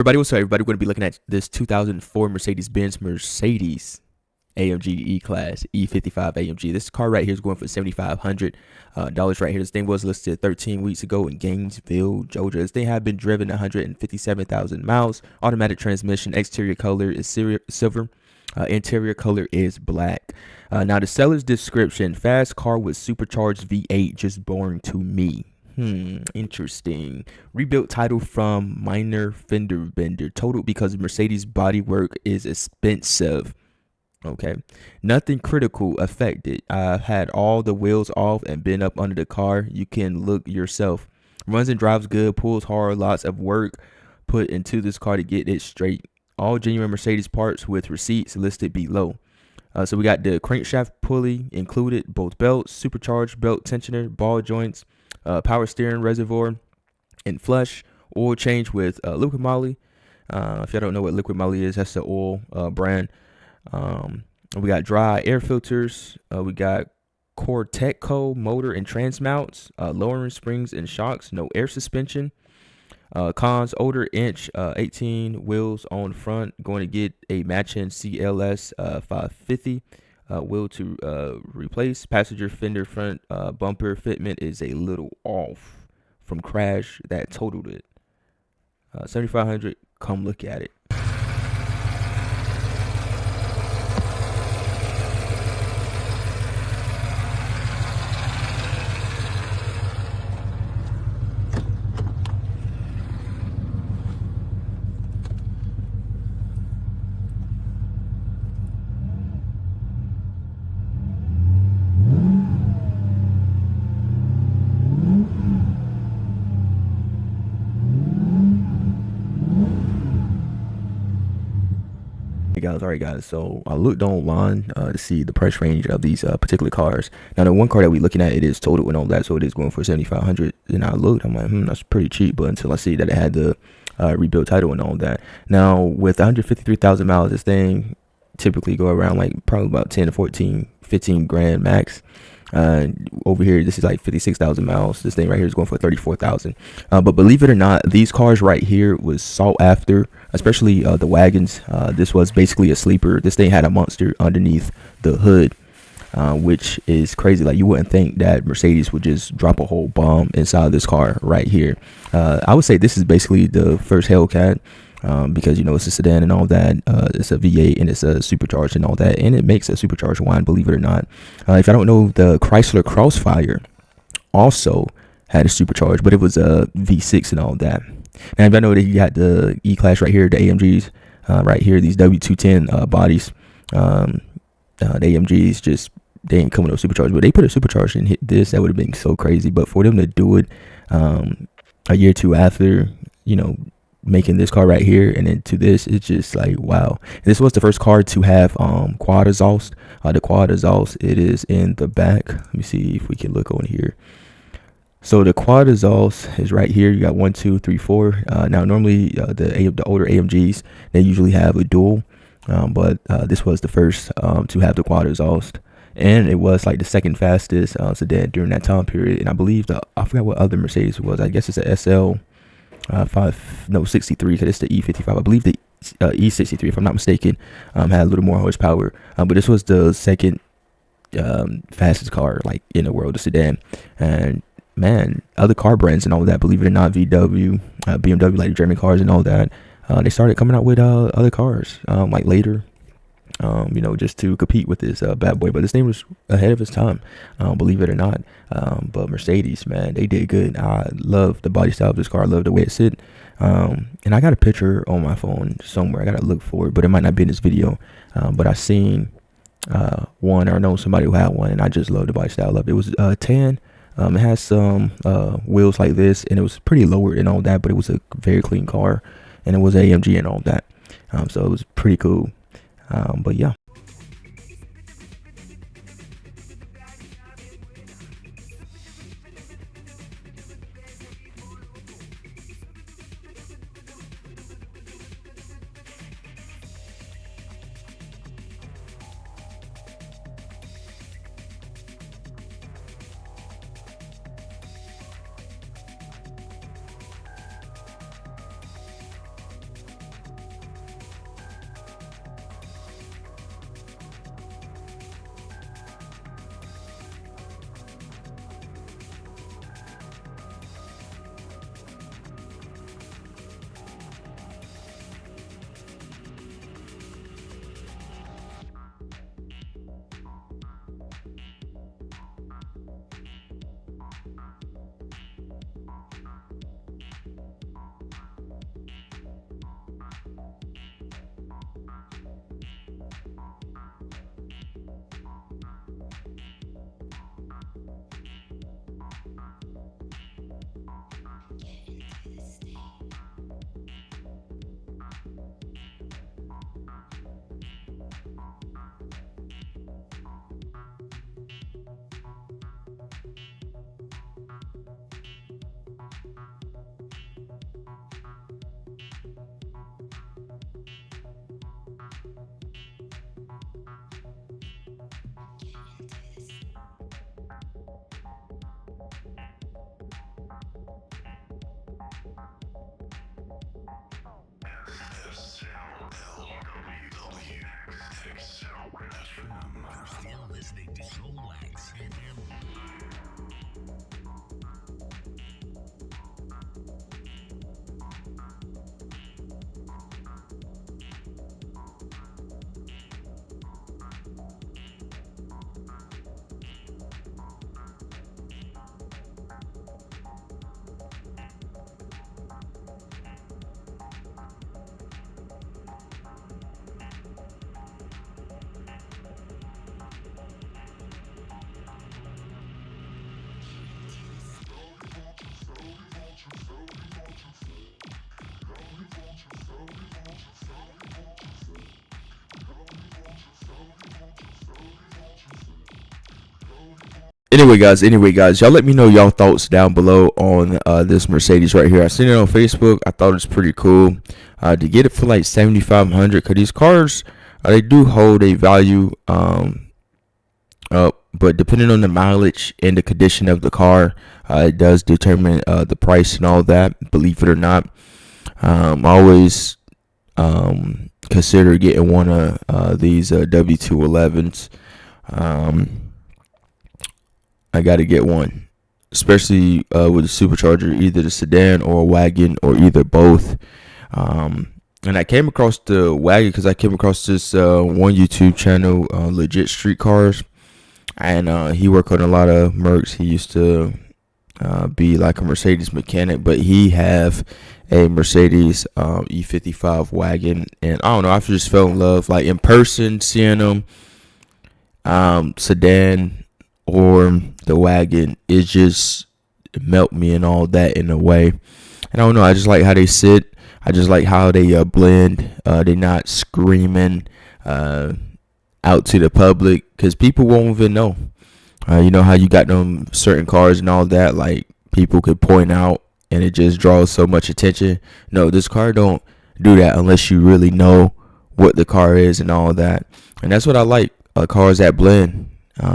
Everybody, what's up? Everybody, we're going to be looking at this 2004 Mercedes AMG E-Class E55 AMG. This car right here is going for $7,500 right here. This thing was listed 13 weeks ago in Gainesville, Georgia. This thing had been driven 157,000 miles. Automatic transmission. Exterior color is silver. Interior color is black. Now the seller's description: fast car with supercharged V8, just boring to me. Interesting. Rebuilt title from minor fender bender. Totaled because Mercedes bodywork is expensive. Okay. Nothing critical affected. I've had all the wheels off and been up under the car. You can look yourself. Runs and drives good. Pulls hard. Lots of work put into this car to get it straight. All genuine Mercedes parts with receipts listed below. So we got the crankshaft pulley included, both belts, supercharged belt tensioner, ball joints, power steering, reservoir, and flush. Oil change with liqui moly. If y'all don't know what liqui moly is, that's the oil brand. We got dry air filters. We got Corteco motor and trans mounts, lowering springs and shocks, no air suspension. Cons: older inch 18 wheels on front, going to get a matching CLS 550 wheel to replace. Passenger fender front bumper fitment is a little off from crash that totaled it. 7,500. Come look at it. Alright guys, so I looked online to see the price range of these particular cars. Now the one car that we're looking at, it is totaled and all that, so it is going for 7,500. And I looked, I'm like, that's pretty cheap. But until I see that it had the rebuilt title and all that. Now with 153,000 miles, this thing typically go around like probably about 10 to 14, 15 grand max. Over here, this is like 56,000 miles. This thing right here is going for 34,000. But believe it or not, these cars right here was sought after, especially the wagons. This was basically a sleeper. This thing had a monster underneath the hood, which is crazy. Like, you wouldn't think that Mercedes would just drop a whole bomb inside this car right here. I would say this is basically the first Hellcat. Because, you know, it's a sedan and all that. It's a V8 and it's a supercharged and all that, and it makes a supercharged wine, believe it or not. If I don't know, the Chrysler Crossfire also had a supercharged, but it was a V6 and all that. And I know that you got the E-Class right here, the AMGs right here, these W210 bodies. The AMGs just, they ain't coming up supercharged, but they put a supercharged and hit this. That would have been so crazy. But for them to do it a year or two after, you know, making this car right here and then to this, it's just like, wow. And this was the first car to have quad exhaust. The quad exhaust, it is in the back. Let me see if we can look on here. So the quad exhaust is right here. You got 1, 2, 3, 4. Now normally the older AMGs, they usually have a dual, but this was the first to have the quad exhaust. And it was like the second fastest sedan during that time period. And I believe I forgot what other Mercedes it was. I guess it's a SL 63, because it's the E55. I believe the E63, if I'm not mistaken, had a little more horsepower, but this was the second fastest car like in the world, the sedan. And man, other car brands and all that, believe it or not, VW, BMW, like German cars and all that, they started coming out with other cars like later, you know, just to compete with this bad boy. But this thing was ahead of its time, believe it or not. But Mercedes, man, they did good. I love the body style of this car. I love the way it sit. And I got a picture on my phone somewhere. I gotta look for it, but it might not be in this video. But I seen one, or know somebody who had one, and I just love the body style of it. It was tan. It has some wheels like this, and it was pretty lowered and all that, but it was a very clean car, and it was AMG and all that. So it was pretty cool. But yeah. Anyway, guys, y'all let me know y'all thoughts down below on this Mercedes right here. I seen it on Facebook. I thought it's pretty cool to get it for like 7,500. Cause these cars they do hold a value, but depending on the mileage and the condition of the car, it does determine the price and all that. Believe it or not, I always consider getting one of these W211s. I got to get one, especially with a supercharger, either the sedan or a wagon or either both. And I came across the wagon because I came across this one YouTube channel, Legit Street Cars, and he worked on a lot of Mercs. He used to be like a Mercedes mechanic, but he have a Mercedes E55 wagon, and I don't know, I just fell in love, like in person, seeing them, sedan or the wagon, it just melt me and all that in a way. And I don't know, I just like how they sit. I just like how they blend. They're not screaming out to the public, because people won't even know. You know how you got them certain cars and all that, like people could point out and it just draws so much attention. No, this car don't do that unless you really know what the car is and all that. And that's what I like, cars that blend.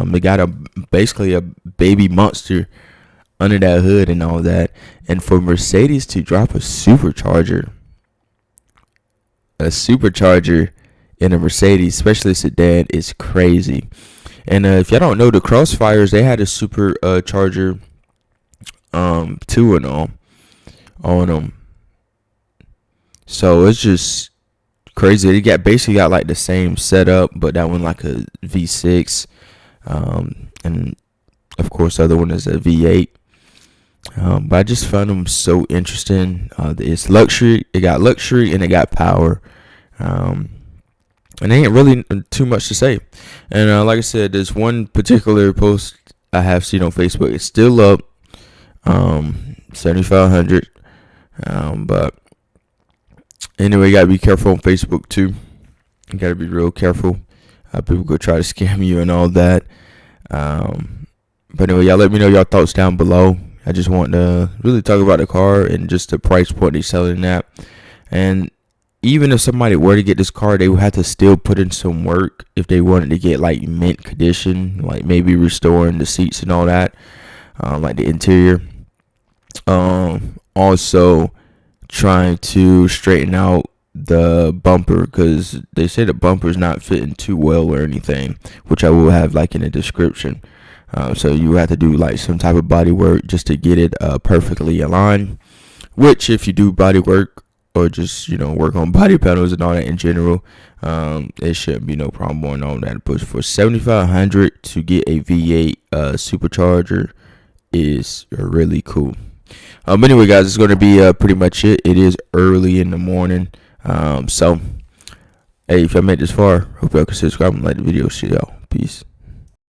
They got basically a baby monster under that hood and all that. And for Mercedes to drop a supercharger in a Mercedes, especially a sedan, is crazy. And if y'all don't know, the Crossfires, they had a supercharger 2 and all on them. So it's just crazy. They basically got like the same setup, but that one like a V6. And of course the other one is a V8. But I just found them so interesting. It's luxury. It got luxury and it got power. And there ain't really too much to say. And like I said, there's one particular post I have seen on Facebook. It's still up, 7,500. But anyway, you gotta be careful on Facebook too. You gotta be real careful. People could try to scam you and all that. But anyway, y'all let me know y'all thoughts down below. I just want to really talk about the car and just the price point they're selling at. And even if somebody were to get this car, they would have to still put in some work if they wanted to get like mint condition, like maybe restoring the seats and all that, like the interior. Also trying to straighten out the bumper, because they say the bumper's not fitting too well or anything, which I will have like in the description. So you have to do like some type of body work just to get it perfectly aligned, which if you do body work or just, you know, work on body panels and all that in general, it shouldn't be no problem on all that. But for 7,500 to get a V8 supercharger is really cool. Anyway, guys, it's going to be pretty much it. It is early in the morning. So, hey, if y'all made this far, hope y'all can subscribe and like the video. See y'all. Peace.